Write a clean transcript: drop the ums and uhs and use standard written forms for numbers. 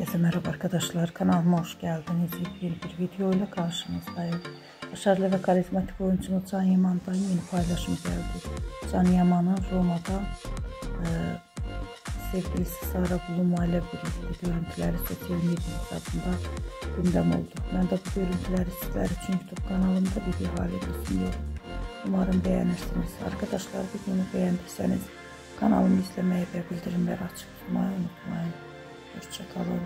Herkese merhaba arkadaşlar, kanalıma hoş geldiniz. Yeni bir video ile karşınızdayım. Başarılı ve karizmatik oyuncumuz Can Yaman'dan yeni paylaşım geldi. Can Yaman'ın Roma'da sevgilisi Sara Bulunma ile birlikte görüntüleri sosyal medya hesabında gündem oldu. Ben de bu görüntüleri sizler için YouTube kanalımda video halinde sunuyorum. Umarım beğenirsiniz. Arkadaşlar, videomu beğendiyseniz kanalımı izlemeyi ve bildirimleri açık tutmayı unutmayın. Hoşça kalın.